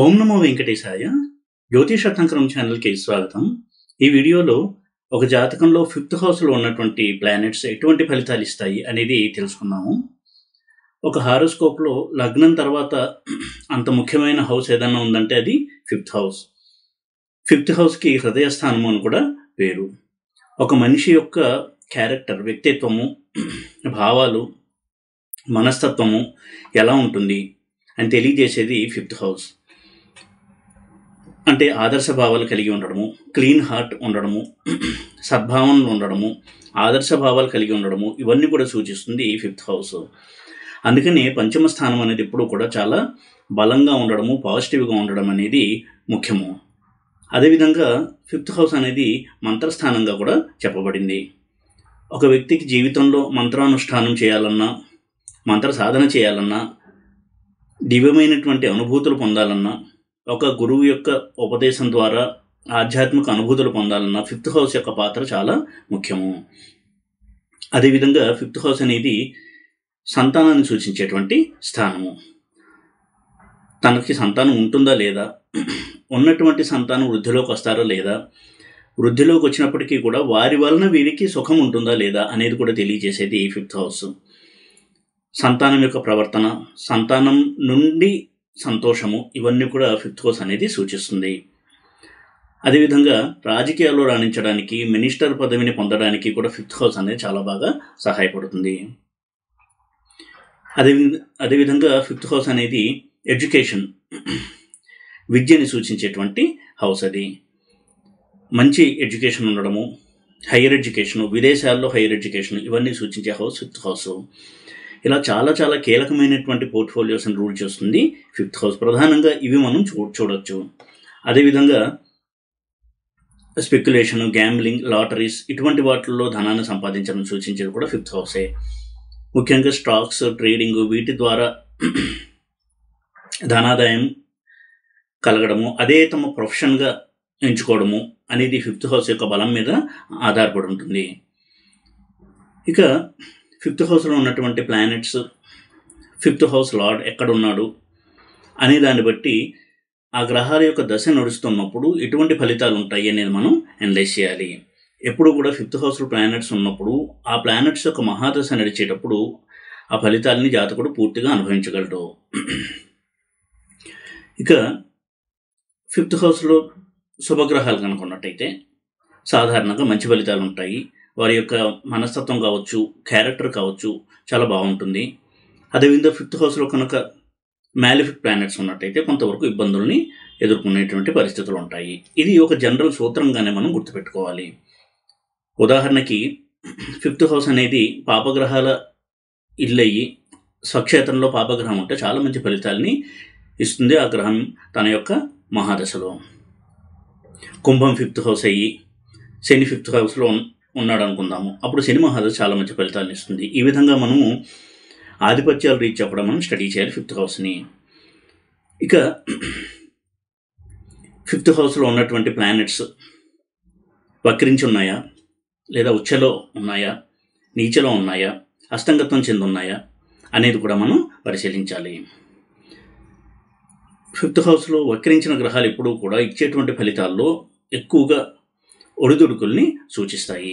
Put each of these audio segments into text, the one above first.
ఓం నమో వెంకటేశాయ. జ్యోతిష తంత్రం ఛానల్కి స్వాగతం. ఈ వీడియోలో ఒక జాతకంలో ఫిఫ్త్ హౌస్లో ఉన్నటువంటి ప్లానెట్స్ ఎటువంటి ఫలితాలు ఇస్తాయి అనేది తెలుసుకున్నాము. ఒక హారోస్కోప్లో లగ్నం తర్వాత అంత ముఖ్యమైన హౌస్ ఏదైనా ఉందంటే అది ఫిఫ్త్ హౌస్. ఫిఫ్త్ హౌస్కి హృదయస్థానము అని కూడా పేరు. ఒక మనిషి యొక్క క్యారెక్టర్, వ్యక్తిత్వము, భావాలు, మనస్తత్వము ఎలా ఉంటుంది అని తెలియజేసేది ఫిఫ్త్ హౌస్. అంటే ఆదర్శ భావాలు కలిగి ఉండడము, క్లీన్ హార్ట్ ఉండడము, సద్భావనలు ఉండడము, ఆదర్శ భావాలు కలిగి ఉండడము, ఇవన్నీ కూడా సూచిస్తుంది ఈ ఫిఫ్త్ హౌస్. అందుకనే పంచమ స్థానం అనేది ఎప్పుడూ కూడా చాలా బలంగా ఉండడము, పాజిటివ్గా ఉండడం అనేది ముఖ్యము. అదేవిధంగా ఫిఫ్త్ హౌస్ అనేది మంత్రస్థానంగా కూడా చెప్పబడింది. ఒక వ్యక్తికి జీవితంలో మంత్రానుష్ఠానం చేయాలన్నా, మంత్ర సాధన చేయాలన్నా, దివ్యమైనటువంటి అనుభూతులు పొందాలన్నా, ఒక గురువు యొక్క ఉపదేశం ద్వారా ఆధ్యాత్మిక అనుభూతులు పొందాలన్న ఫిఫ్త్ హౌస్ యొక్క పాత్ర చాలా ముఖ్యము. అదేవిధంగా ఫిఫ్త్ హౌస్ అనేది సంతానాన్ని సూచించేటువంటి స్థానము. తనకి సంతానం ఉంటుందా లేదా, ఉన్నటువంటి సంతానం వృద్ధిలోకి వస్తారా లేదా, వృద్ధిలోకి వచ్చినప్పటికీ కూడా వారి వలన వీరికి సుఖం ఉంటుందా లేదా అనేది కూడా తెలియజేసేది ఈ ఫిఫ్త్ హౌస్. సంతానం యొక్క ప్రవర్తన, సంతానం నుండి సంతోషము, ఇవన్నీ కూడా ఫిఫ్త్ హౌస్ అనేది సూచిస్తుంది. అదేవిధంగా రాజకీయాల్లో రాణించడానికి, మినిస్టర్ పదవిని పొందడానికి కూడా ఫిఫ్త్ హౌస్ అనేది చాలా బాగా సహాయపడుతుంది. అదేవిధంగా ఫిఫ్త్ హౌస్ అనేది ఎడ్యుకేషన్, విద్యని సూచించేటువంటి హౌస్. అది మంచి ఎడ్యుకేషన్ ఉండడము, హైయర్ ఎడ్యుకేషను, విదేశాల్లో హైయర్ ఎడ్యుకేషన్, ఇవన్నీ సూచించే హౌస్ ఫిఫ్త్ హౌస్. ఇలా చాలా చాలా కీలకమైనటువంటి పోర్ట్ఫోలియోస్ని రూల్ చేస్తుంది ఫిఫ్త్ హౌస్. ప్రధానంగా ఇవి మనం చూడొచ్చు. అదేవిధంగా స్పెక్యులేషన్, గ్యాంబ్లింగ్, లాటరీస్, ఇటువంటి వాటిల్లో ధనాన్ని సంపాదించడం సూచించేది కూడా ఫిఫ్త్ హౌసే. ముఖ్యంగా స్టాక్స్, ట్రేడింగ్, వీటి ద్వారా ధనాదాయం కలగడము, అదే తమ ప్రొఫెషన్గా ఎంచుకోవడము అనేది ఫిఫ్త్ హౌస్ యొక్క బలం మీద ఆధారపడి ఉంటుంది. ఇక ఫిఫ్త్ హౌస్లో ఉన్నటువంటి ప్లానెట్స్, ఫిఫ్త్ హౌస్ లార్డ్ ఎక్కడున్నాడు అనే దాన్ని బట్టి ఆ గ్రహాల యొక్క దశ నడుస్తున్నప్పుడు ఎటువంటి ఫలితాలు ఉంటాయి అనేది మనం అనలైజ్ చేయాలి. ఎప్పుడు కూడా ఫిఫ్త్ హౌస్లో ప్లానెట్స్ ఉన్నప్పుడు ఆ ప్లానెట్స్ యొక్క మహాదశ నడిచేటప్పుడు ఆ ఫలితాలని జాతకుడు పూర్తిగా అనుభవించగలడు. ఇక ఫిఫ్త్ హౌస్లో శుభగ్రహాలు కనుకున్నట్టయితే సాధారణంగా మంచి ఫలితాలు ఉంటాయి. వారి యొక్క మనస్తత్వం కావచ్చు, క్యారెక్టర్ కావచ్చు, చాలా బాగుంటుంది. అదేవిధంగా ఫిఫ్త్ హౌస్లో కనుక మ్యాలిఫిక్ ప్లానెట్స్ ఉన్నట్టయితే కొంతవరకు ఇబ్బందుల్ని ఎదుర్కొనేటువంటి పరిస్థితులు ఉంటాయి. ఇది ఒక జనరల్ సూత్రంగానే మనం గుర్తుపెట్టుకోవాలి. ఉదాహరణకి ఫిఫ్త్ హౌస్ అనేది పాపగ్రహాల ఇల్లయ్యి స్వక్షేత్రంలో పాపగ్రహం ఉంటే చాలా మంచి ఫలితాలని ఇస్తుంది ఆ గ్రహం తన యొక్క మహాదశలో. కుంభం ఫిఫ్త్ హౌస్ అయ్యి శని ఫిఫ్త్ హౌస్లో ఉన్నాడు అనుకుందాము, అప్పుడు శని మహాదశ చాలా మంచి ఫలితాలను ఇస్తుంది. ఈ విధంగా మనము ఆధిపత్యాలు రీత్యా కూడా మనం స్టడీ చేయాలి ఫిఫ్త్ హౌస్ని. ఇక ఫిఫ్త్ హౌస్లో ఉన్నటువంటి ప్లానెట్స్ వక్రించి ఉన్నాయా, లేదా ఉచ్చలో ఉన్నాయా, నీచలో ఉన్నాయా, అస్తంగత్వం చెంది ఉన్నాయా అనేది కూడా మనం పరిశీలించాలి. ఫిఫ్త్ హౌస్లో వక్రించిన గ్రహాలు ఎప్పుడూ కూడా ఇచ్చేటువంటి ఫలితాల్లో ఎక్కువగా ఒడిదుడుకుల్ని సూచిస్తాయి.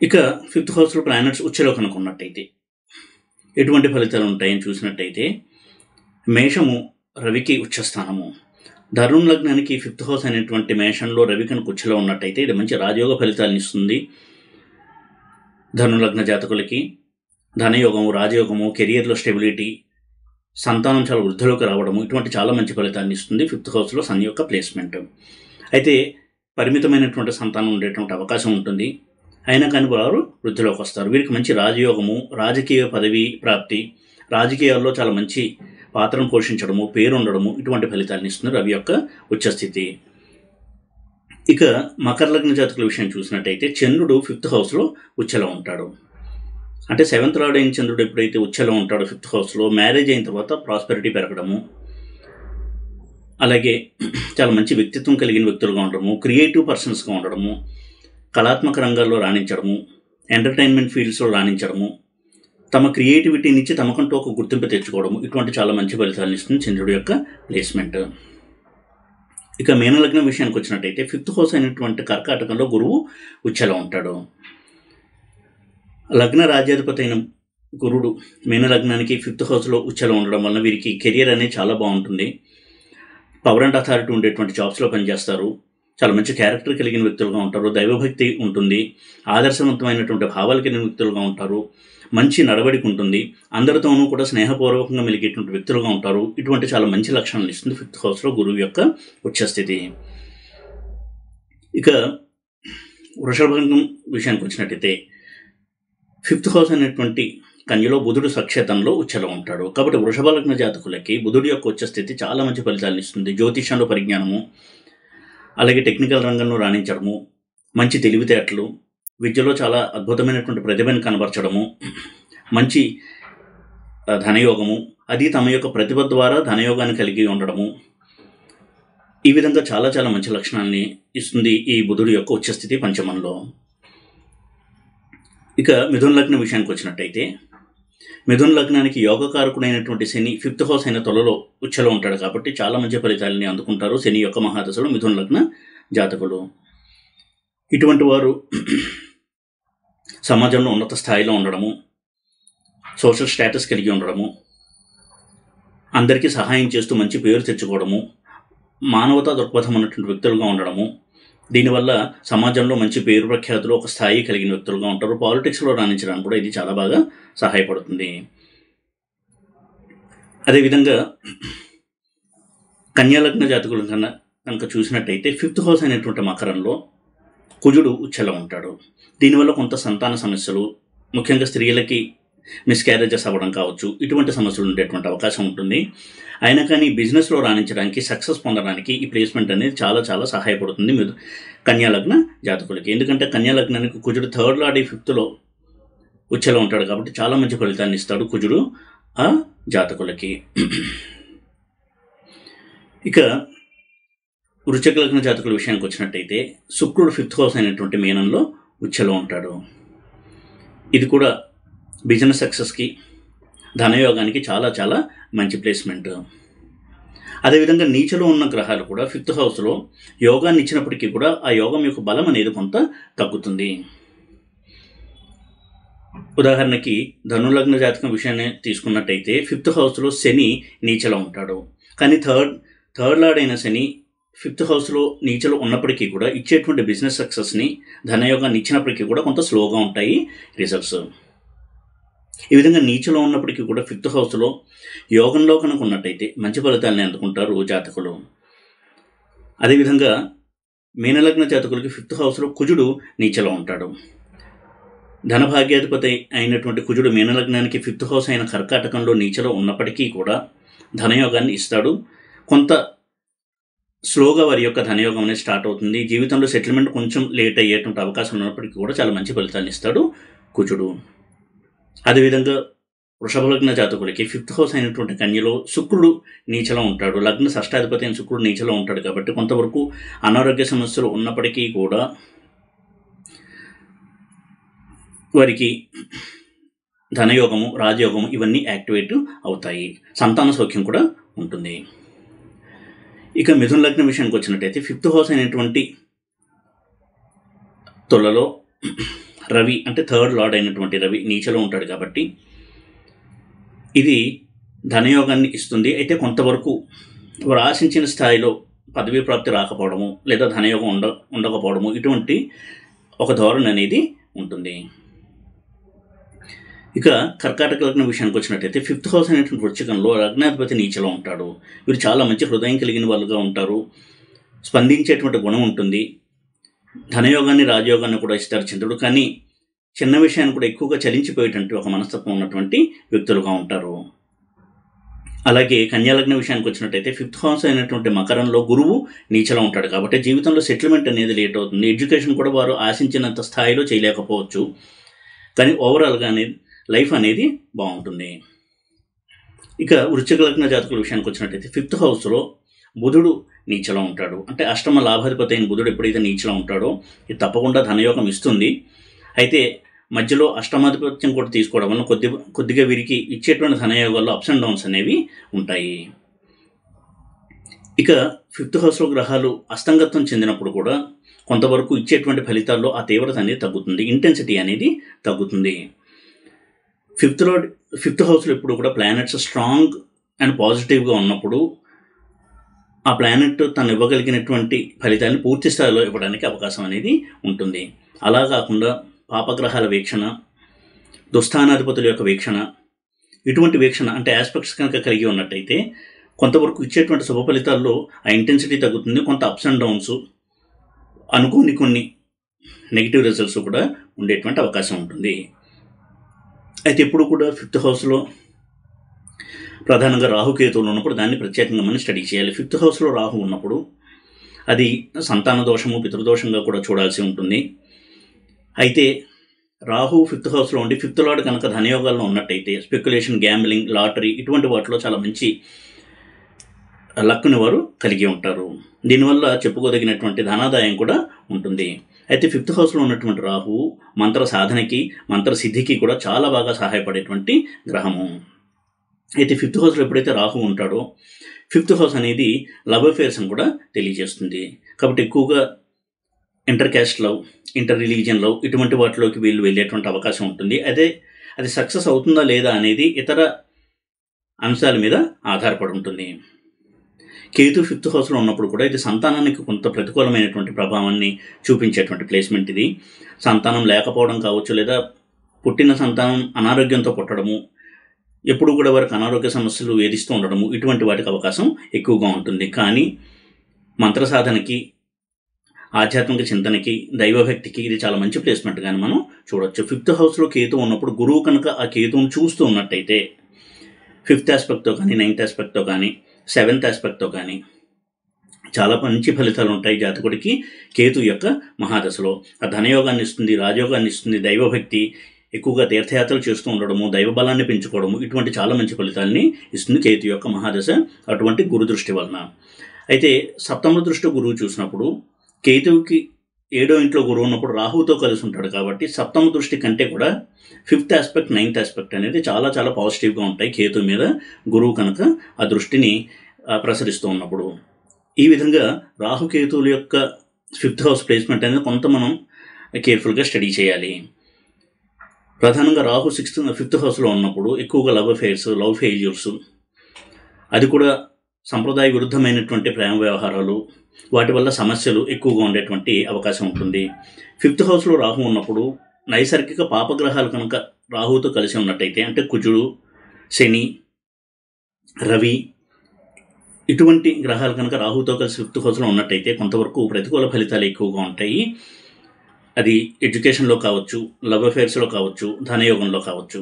ఇక ఫిఫ్త్ హౌస్లో ప్లానెట్స్ ఉచ్చలో కనుకున్నట్టయితే ఎటువంటి ఫలితాలు ఉంటాయని చూసినట్టయితే మేషము రవికి ఉచ్చస్థానము. ధనుం లగ్నానికి ఫిఫ్త్ హౌస్ అనేటువంటి మేషంలో రవి కనుక ఉచ్చలో ఉన్నట్టయితే ఇది మంచి రాజయోగ ఫలితాలను ఇస్తుంది. ధను లగ్న జాతకులకి ధనయోగము, రాజయోగము, కెరియర్లో స్టెబిలిటీ, సంతానం చాలా వృద్ధిలోకి రావడము, ఇటువంటి చాలా మంచి ఫలితాన్ని ఇస్తుంది ఫిఫ్త్ హౌస్లో సన్ యొక్క ప్లేస్మెంట్. అయితే పరిమితమైనటువంటి సంతానం ఉండేటువంటి అవకాశం ఉంటుంది. అయినా కానీ వారు వృద్ధిలోకి వస్తారు. వీరికి మంచి రాజయోగము, రాజకీయ పదవి ప్రాప్తి, రాజకీయాల్లో చాలా మంచి పాత్రను పోషించడము, పేరు ఉండడము, ఇటువంటి ఫలితాలను ఇస్తుంది రవి యొక్క ఉచ్చస్థితి. ఇక మకర లగ్న జాతకుల విషయం చూసినట్టయితే చంద్రుడు ఫిఫ్త్ హౌస్లో ఉచ్చలో ఉంటాడు. అంటే సెవెంత్ లార్డ్ అయిన చంద్రుడు ఎప్పుడైతే ఉచ్చలో ఉంటాడో ఫిఫ్త్ హౌస్లో, మ్యారేజ్ అయిన తర్వాత ప్రాస్పెరిటీ పెరగడము, అలాగే చాలా మంచి వ్యక్తిత్వం కలిగిన వ్యక్తులుగా ఉండడము, క్రియేటివ్ పర్సన్స్గా ఉండడము, కళాత్మక రంగాల్లో రాణించడము, ఎంటర్టైన్మెంట్ ఫీల్డ్స్లో రాణించడము, తమ క్రియేటివిటీ నుంచి తమకంటూ ఒక గుర్తింపు తెచ్చుకోవడము, ఇటువంటి చాలా మంచి ఫలితాలను ఇస్తుంది చంద్రుడి యొక్క ప్లేస్మెంట్. ఇక మీనలగ్నం విషయానికి వచ్చినట్టయితే 5th హౌస్ అయినటువంటి కర్కాటకంలో గురువు ఉచ్చలో ఉంటాడు. లగ్న రాజ్యాధిపతి అయిన గురుడు మీనలగ్నానికి 5th హౌస్లో ఉచ్చలో ఉండడం వలన వీరికి కెరియర్ అనేది చాలా బాగుంటుంది. పవర్ అండ్ అథారిటీ ఉండేటువంటి జాబ్స్లో పనిచేస్తారు. చాలా మంచి క్యారెక్టర్ కలిగిన వ్యక్తులుగా ఉంటారు. దైవభక్తి ఉంటుంది. ఆదర్శవంతమైనటువంటి భావాలు కలిగిన వ్యక్తులుగా ఉంటారు. మంచి నడవడిక ఉంటుంది. అందరితోనూ కూడా స్నేహపూర్వకంగా మెలిగేటువంటి వ్యక్తులుగా ఉంటారు. ఇటువంటి చాలా మంచి లక్షణాలు ఇస్తుంది 5th హౌస్లో గురువు యొక్క ఉచ్చస్థితి. ఇక వృషభలగ్నం విషయానికి వచ్చినట్టయితే 5th హౌస్ అనేటువంటి కన్యలో బుధుడు సక్షేతంలో ఉచ్చలో ఉంటాడు. కాబట్టి వృషభలగ్న జాతకులకి బుధుడి యొక్క ఉచ్చస్థితి చాలా మంచి ఫలితాలను ఇస్తుంది. జ్యోతిష్యంలో పరిజ్ఞానము, అలాగే టెక్నికల్ రంగంలో రాణించడము, మంచి తెలివితేటలు, విద్యలో చాలా అద్భుతమైనటువంటి ప్రతిభను కనబరచడము, మంచి ధనయోగము, అది తమ యొక్క ప్రతిభ ద్వారా ధనయోగాన్ని కలిగి ఉండడము, ఈ విధంగా చాలా చాలా మంచి లక్షణాన్ని ఇస్తుంది ఈ బుధుడి యొక్క ఉచ్చస్థితి పంచమంలో. ఇక మిథున లగ్నం విషయానికి వచ్చినట్టయితే మిథున లగ్నానికి యోగకారకుడైనటువంటి శని 5th హౌస్ అయిన తులలో ఉచ్చలో ఉంటాడు. కాబట్టి చాలా మంచి ఫలితాలని అందుకుంటారు శని యొక్క మహాదశలో మిథున లగ్న జాతకులు. ఇటువంటి వారు సమాజంలో ఉన్నత స్థాయిలో ఉండడము, సోషల్ స్టేటస్ కలిగి ఉండడము, అందరికీ సహాయం చేస్తూ మంచి పేరు తెచ్చుకోవడము, మానవతా దృక్పథం ఉన్నటువంటి వ్యక్తులుగా ఉండడము, దీనివల్ల సమాజంలో మంచి పేరు ప్రఖ్యాతులు, ఒక స్థాయి కలిగిన వ్యక్తులుగా ఉంటారు. పాలిటిక్స్లో రాణించడానికి కూడా ఇది చాలా బాగా సహాయపడుతుంది. అదేవిధంగా కన్యాలగ్న జాతకులు కనుక చూసినట్టయితే 5th హౌస్ అయినటువంటి మకరంలో కుజుడు ఉచ్చలో ఉంటాడు. దీనివల్ల కొంత సంతాన సమస్యలు, ముఖ్యంగా స్త్రీలకి మిస్క్యారేజెస్ అవ్వడం కావచ్చు, ఇటువంటి సమస్యలు ఉండేటువంటి అవకాశం ఉంటుంది. అయినా కానీ బిజినెస్లో రాణించడానికి, సక్సెస్ పొందడానికి ఈ ప్లేస్మెంట్ అనేది చాలా చాలా సహాయపడుతుంది కన్యాలగ్న జాతకులకి. ఎందుకంటే కన్యాలగ్నానికి కుజుడు 3rd లార్డ్ 5th ఉచ్చలో ఉంటాడు. కాబట్టి చాలా మంచి ఫలితాన్ని ఇస్తాడు కుజుడు ఆ జాతకులకి. ఇక వృశ్చిక లగ్న జాతకుల విషయానికి వచ్చినట్టయితే శుక్రుడు 5th హౌస్ అయినటువంటి మీనంలో ఉచ్చలో ఉంటాడు. ఇది కూడా బిజినెస్ సక్సెస్కి, ధనయోగానికి చాలా చాలా మంచి ప్లేస్మెంట్. అదేవిధంగా నీచలో ఉన్న గ్రహాలు కూడా 5th హౌస్లో యోగాన్ని ఇచ్చినప్పటికీ కూడా ఆ యోగం యొక్క బలం అనేది కొంత తగ్గుతుంది. ఉదాహరణకి ధనులగ్న జాతకం విషయాన్ని తీసుకున్నట్టయితే 5th హౌస్లో శని నీచలో ఉంటాడు. కానీ థర్డ్ లార్డ్ అయిన శని 5th హౌస్లో నీచలో ఉన్నప్పటికీ కూడా ఇచ్చేటువంటి బిజినెస్ సక్సెస్ని, ధనయోగాన్ని ఇచ్చినప్పటికీ కూడా కొంత స్లోగా ఉంటాయి రిజల్ట్స్. ఈ విధంగా నీచలో ఉన్నప్పటికీ కూడా 5th హౌస్లో యోగంలో కనుక ఉన్నట్టయితే మంచి ఫలితాలని అందుకుంటారు జాతకులు. అదేవిధంగా మీనలగ్న జాతకులకి 5th హౌస్లో కుజుడు నీచలో ఉంటాడు. ధనభాగ్యాధిపతి అయినటువంటి కుజుడు మీనలగ్నానికి 5th హౌస్ అయిన కర్కాటకంలో నీచలో ఉన్నప్పటికీ కూడా ధనయోగాన్ని ఇస్తాడు. కొంత స్లోగా వారి యొక్క ధనయోగం అనేది స్టార్ట్ అవుతుంది. జీవితంలో సెటిల్మెంట్ కొంచెం లేట్ అయ్యేటువంటి అవకాశం ఉన్నప్పటికీ కూడా చాలా మంచి ఫలితాన్ని ఇస్తాడు కుజుడు. అదేవిధంగా వృషభలగ్న జాతకులకి 5th హౌస్ అయినటువంటి కన్యలో శుక్రుడు నీచలో ఉంటాడు. లగ్న షష్టాధిపతి అయిన శుక్రుడు నీచలో ఉంటాడు. కాబట్టి కొంతవరకు అనారోగ్య సమస్యలు ఉన్నప్పటికీ కూడా వారికి ధనయోగము, రాజయోగము ఇవన్నీ యాక్టివేట్ అవుతాయి. సంతాన సౌఖ్యం కూడా ఉంటుంది. ఇక మిథున లగ్నం విషయానికి వచ్చినట్టయితే 5th హౌస్ అయినటువంటి తులలో రవి, అంటే 3rd లార్డ్ అయినటువంటి రవి నీచలో ఉంటాడు. కాబట్టి ఇది ధనయోగాన్ని ఇస్తుంది. అయితే కొంతవరకు వారు ఆశించిన స్థాయిలో పదవీ ప్రాప్తి రాకపోవడము, లేదా ధనయోగం ఉండకపోవడము, ఇటువంటి ఒక ధోరణి అనేది ఉంటుంది. ఇక కర్కాటక లగ్నం విషయానికి వచ్చినట్టయితే 5th హౌస్ అనేటువంటి వృశ్చికంలో లగ్నాధిపతి నీచలో ఉంటాడు. వీరు చాలా మంచి హృదయం కలిగిన వాళ్ళుగా ఉంటారు. స్పందించేటువంటి గుణం ఉంటుంది. ధనయోగాన్ని, రాజయోగాన్ని కూడా ఇస్తారు చంద్రుడు. కానీ చిన్న విషయాన్ని కూడా ఎక్కువగా చలించిపోయేటువంటి ఒక మనస్తత్వం ఉన్నటువంటి వ్యక్తులుగా ఉంటారు. అలాగే కన్యాలగ్న విషయానికి వచ్చినట్టయితే 5th హౌస్ అయినటువంటి మకరంలో గురువు నీచలో ఉంటాడు. కాబట్టి జీవితంలో సెటిల్మెంట్ అనేది లేట్ అవుతుంది. ఎడ్యుకేషన్ కూడా వారు ఆశించినంత స్థాయిలో చేయలేకపోవచ్చు. కానీ ఓవరాల్గా లైఫ్ అనేది బాగుంటుంది. ఇక వృశ్చిక లగ్న జాతకుల విషయానికి వచ్చినట్టయితే 5th హౌస్లో బుధుడు నీచలో ఉంటాడు. అంటే అష్టమ లాభాధిపతి అయిన బుధుడు ఎప్పుడైతే నీచలో ఉంటాడో ఇది తప్పకుండా ధనయోగం ఇస్తుంది. అయితే మధ్యలో అష్టమాధిపత్యం కూడా తీసుకోవడం వల్ల కొద్దిగా వీరికి ఇచ్చేటువంటి ధనయోగాల్లో అప్స్ అండ్ డౌన్స్ అనేవి ఉంటాయి. ఇక 5th హౌస్లో గ్రహాలు అస్తంగత్వం చెందినప్పుడు కూడా కొంతవరకు ఇచ్చేటువంటి ఫలితాల్లో ఆ తీవ్రత అనేది తగ్గుతుంది, ఇంటెన్సిటీ అనేది తగ్గుతుంది. 5th హౌస్లో ఎప్పుడు కూడా ప్లానెట్స్ స్ట్రాంగ్ అండ్ పాజిటివ్గా ఉన్నప్పుడు ఆ ప్లానెట్ తను ఇవ్వగలిగినటువంటి ఫలితాన్ని పూర్తి స్థాయిలో ఇవ్వడానికి అవకాశం అనేది ఉంటుంది. అలా కాకుండా పాపగ్రహాల వీక్షణ, దుస్థానాధిపతుల యొక్క వీక్షణ, ఇటువంటి వీక్షణ అంటే ఆస్పెక్ట్స్ కనుక కలిగి ఉన్నట్టయితే కొంతవరకు ఇచ్చేటువంటి శుభ ఫలితాల్లో ఆ ఇంటెన్సిటీ తగ్గుతుంది, కొంత అప్స్ అండ్ డౌన్స్, అనుకోని కొన్ని నెగిటివ్ రిజల్ట్స్ కూడా ఉండేటువంటి అవకాశం ఉంటుంది. అయితే ఎప్పుడు కూడా 5th హౌస్లో ప్రధానంగా రాహుకేతువులు ఉన్నప్పుడు దాన్ని ప్రత్యేకంగా మనం స్టడీ చేయాలి. 5th హౌస్లో రాహు ఉన్నప్పుడు అది సంతాన దోషము, పితృదోషంగా కూడా చూడాల్సి ఉంటుంది. అయితే రాహు 5th హౌస్లో ఉండి 5th లార్డ్ కనుక ధనయోగాల్లో ఉన్నట్టయితే స్పెక్యులేషన్, గ్యాంబ్లింగ్, లాటరీ ఇటువంటి వాటిలో చాలా మంచి లక్ని వారు కలిగి ఉంటారు. దీనివల్ల చెప్పుకోదగినటువంటి ధనాదాయం కూడా ఉంటుంది. అయితే 5th హౌస్లో ఉన్నటువంటి రాహు మంత్ర సాధనకి, మంత్ర సిద్ధికి కూడా చాలా బాగా సహాయపడేటువంటి గ్రహము. అయితే 5th హౌస్లో ఎప్పుడైతే రాహు ఉంటాడో 5th హౌస్ అనేది లవ్ అఫేర్స్ అని కూడా తెలియజేస్తుంది. కాబట్టి ఎక్కువగా inter caste love, inter religion love ఇటువంటి వాటిలోకి వీళ్ళు వెళ్ళేటువంటి అవకాశం ఉంటుంది. అది సక్సెస్ అవుతుందా లేదా అనేది ఇతర అంశాల మీద ఆధారపడి ఉంటుంది. కేతు 5th హౌస్లో ఉన్నప్పుడు కూడా ఇది సంతానానికి కొంత ప్రతికూలమైనటువంటి ప్రభావాన్ని చూపించేటువంటి ప్లేస్మెంట్ ఇది. సంతానం లేకపోవడం కావచ్చు, లేదా పుట్టిన సంతానం అనారోగ్యంతో పుట్టడము, ఎప్పుడు కూడా వారికి అనారోగ్య సమస్యలు వేధిస్తూ ఉండడము, ఇటువంటి వాటికి అవకాశం ఎక్కువగా ఉంటుంది. కానీ మంత్ర సాధనకి, ఆధ్యాత్మిక చింతనకి, దైవభక్తికి ఇది చాలా మంచి ప్లేస్మెంట్గానే మనం చూడొచ్చు. 5th హౌస్లో కేతు ఉన్నప్పుడు గురువు కనుక ఆ కేతువును చూస్తూ ఉన్నట్టయితే 5th ఆస్పెక్ట్తో కానీ, 9th ఆస్పెక్ట్తో కానీ, 7th ఆస్పెక్ట్తో కానీ చాలా మంచి ఫలితాలు ఉంటాయి జాతకుడికి. కేతు యొక్క మహాదశలో ఆ ధనయోగాన్ని ఇస్తుంది, రాజయోగాన్ని ఇస్తుంది, దైవభక్తి, ఎక్కువగా తీర్థయాత్రలు చేస్తూ ఉండడము, దైవ బలాన్ని పెంచుకోవడము, ఇటువంటి చాలా మంచి ఫలితాలని ఇస్తుంది కేతు యొక్క మహాదశ అటువంటి గురు దృష్టి వలన. అయితే 7వ దృష్టి గురువు చూసినప్పుడు కేతువుకి 7వ ఇంట్లో గురువు ఉన్నప్పుడు రాహువుతో కలిసి ఉంటాడు కాబట్టి 7వ దృష్టి కంటే కూడా 5th ఆస్పెక్ట్, 9th ఆస్పెక్ట్ అనేది చాలా చాలా పాజిటివ్గా ఉంటాయి కేతు మీద గురువు కనుక ఆ దృష్టిని ప్రసరిస్తూ ఉన్నప్పుడు. ఈ విధంగా రాహుకేతువుల యొక్క 5th హౌస్ ప్లేస్మెంట్ అనేది కొంత మనం కేర్ఫుల్గా స్టడీ చేయాలి. ప్రధానంగా రాహు 5th హౌస్లో ఉన్నప్పుడు ఎక్కువగా లవ్ అఫైర్స్, లవ్ ఫెయిల్యూర్స్, అది కూడా సంప్రదాయ విరుద్ధమైనటువంటి ప్రేమ వ్యవహారాలు, వాటి వల్ల సమస్యలు ఎక్కువగా ఉండేటువంటి అవకాశం ఉంటుంది. 5th హౌస్లో రాహు ఉన్నప్పుడు నైసర్గిక పాపగ్రహాలు కనుక రాహుతో కలిసి ఉన్నట్టయితే, అంటే కుజుడు, శని, రవి ఇటువంటి గ్రహాలు కనుక రాహుతో కలిసి 5th హౌస్లో ఉన్నట్టయితే కొంతవరకు ప్రతికూల ఫలితాలు ఎక్కువగా ఉంటాయి. అది ఎడ్యుకేషన్లో కావచ్చు, లవ్ అఫేర్స్లో కావచ్చు, ధనయోగంలో కావచ్చు.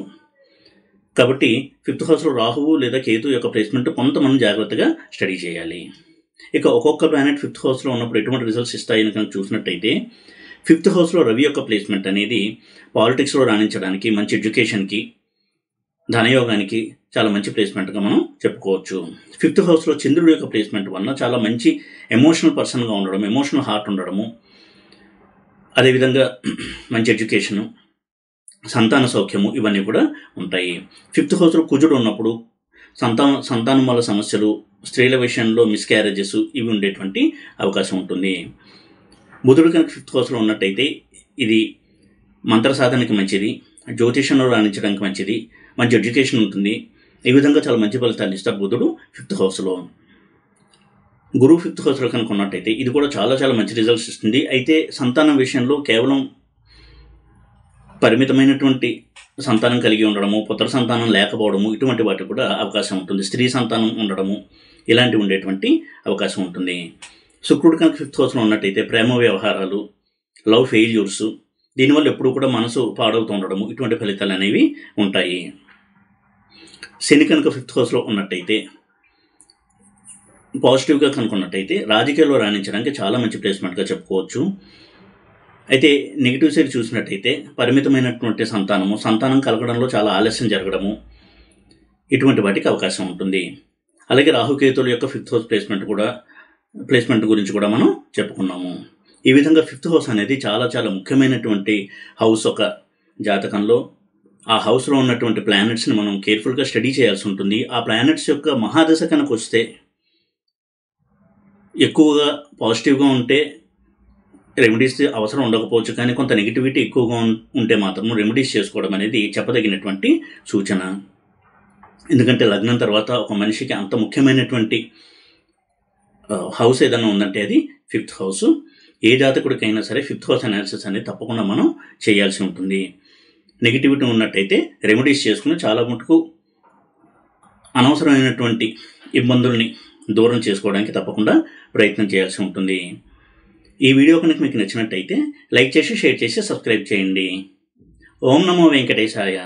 కాబట్టి 5th హౌస్లో రాహువు లేదా కేతు యొక్క ప్లేస్మెంట్ కొంత మనం జాగ్రత్తగా స్టడీ చేయాలి. ఇక ఒక్కొక్క ప్లానెట్ 5th హౌస్లో ఉన్నప్పుడు ఎటువంటి రిజల్ట్స్ ఇస్తాయని కనుక చూసినట్టయితే 5th హౌస్లో రవి యొక్క ప్లేస్మెంట్ అనేది పాలిటిక్స్లో రాణించడానికి, మంచి ఎడ్యుకేషన్కి, ధనయోగానికి చాలా మంచి ప్లేస్మెంట్గా మనం చెప్పుకోవచ్చు. 5th హౌస్లో చంద్రుడి యొక్క ప్లేస్మెంట్ వలన చాలా మంచి ఎమోషనల్ పర్సన్గా ఉండడం, ఎమోషనల్ హార్ట్ ఉండడము, అదేవిధంగా మంచి ఎడ్యుకేషను, సంతాన సౌఖ్యము ఇవన్నీ కూడా ఉంటాయి. 5th హౌస్లో కుజుడు ఉన్నప్పుడు సంతానం వల్ల సమస్యలు, స్త్రీల విషయంలో మిస్క్యారేజెస్ ఇవి ఉండేటువంటి అవకాశం ఉంటుంది. బుధుడు కనుక 5th హౌస్లో ఉన్నట్టయితే ఇది మంత్ర సాధనకి మంచిది, జ్యోతిషంలో రాణించడానికి మంచిది, మంచి ఎడ్యుకేషన్ ఉంటుంది. ఈ విధంగా చాలా మంచి ఫలితాలు ఇస్తారు బుధుడు 5th హౌస్లో. గురువు 5th హౌస్లో కనుక ఉన్నట్టయితే ఇది కూడా చాలా చాలా మంచి రిజల్ట్స్ ఇస్తుంది. అయితే సంతానం విషయంలో కేవలం పరిమితమైనటువంటి సంతానం కలిగి ఉండడము, పుత్ర సంతానం లేకపోవడము ఇటువంటి వాటికి కూడా అవకాశం ఉంటుంది. స్త్రీ సంతానం ఉండడము ఇలాంటివి ఉండేటువంటి అవకాశం ఉంటుంది. శుక్రుడు కనుక 5th హౌస్లో ఉన్నట్టయితే ప్రేమ వ్యవహారాలు, లవ్ ఫెయిల్యూర్స్, దీనివల్ల ఎప్పుడు కూడా మనసు పాడవుతూ ఉండడము ఇటువంటి ఫలితాలు అనేవి ఉంటాయి. శని కనుక 5th హౌస్లో ఉన్నట్టయితే పాజిటివ్గా కనుక్కున్నట్టయితే రాజకీయాల్లో రాణించడానికి చాలా మంచి ప్లేస్మెంట్గా చెప్పుకోవచ్చు. అయితే నెగిటివ్ సైడ్ చూసినట్టయితే పరిమితమైనటువంటి సంతానం కలగడంలో చాలా ఆలస్యం జరగడము ఇటువంటి వాటికి అవకాశం ఉంటుంది. అలాగే రాహుకేతుల యొక్క 5th హౌస్ ప్లేస్మెంట్ గురించి కూడా మనం చెప్పుకున్నాము. ఈ విధంగా 5th హౌస్ అనేది చాలా చాలా ముఖ్యమైనటువంటి హౌస్, ఒక జాతకంలో ఆ హౌస్లో ఉన్నటువంటి ప్లానెట్స్ని మనం కేర్ఫుల్గా స్టడీ చేయాల్సి ఉంటుంది. ఆ ప్లానెట్స్ యొక్క మహాదశ కనుక వస్తే ఎక్కువగా పాజిటివ్గా ఉంటే రెమెడీస్ అవసరం ఉండకపోవచ్చు, కానీ కొంత నెగిటివిటీ ఎక్కువగా ఉంటే మాత్రం రెమెడీస్ చేసుకోవడం అనేది చెప్పదగినటువంటి సూచన. ఎందుకంటే లగ్నం తర్వాత ఒక మనిషికి అంత ముఖ్యమైనటువంటి హౌస్ ఏదైనా ఉందంటే అది 5th హౌస్. ఏ జాతకుడికైనా సరే 5th హౌస్ అనాలిసిస్ అనేది తప్పకుండా మనం చేయాల్సి ఉంటుంది. నెగిటివిటీ ఉన్నట్టయితే రెమెడీస్ చేసుకుని చాలా మటుకు అనవసరమైనటువంటి ఇబ్బందుల్ని దూరం చేసుకోవడానికి తప్పకుండా ప్రయత్నం చేయాల్సి ఉంటుంది. ఈ వీడియో కనుక మీకు నచ్చినట్టయితే లైక్ చేసి, షేర్ చేసి, సబ్స్క్రైబ్ చేయండి. ఓం నమో వెంకటేశాయ.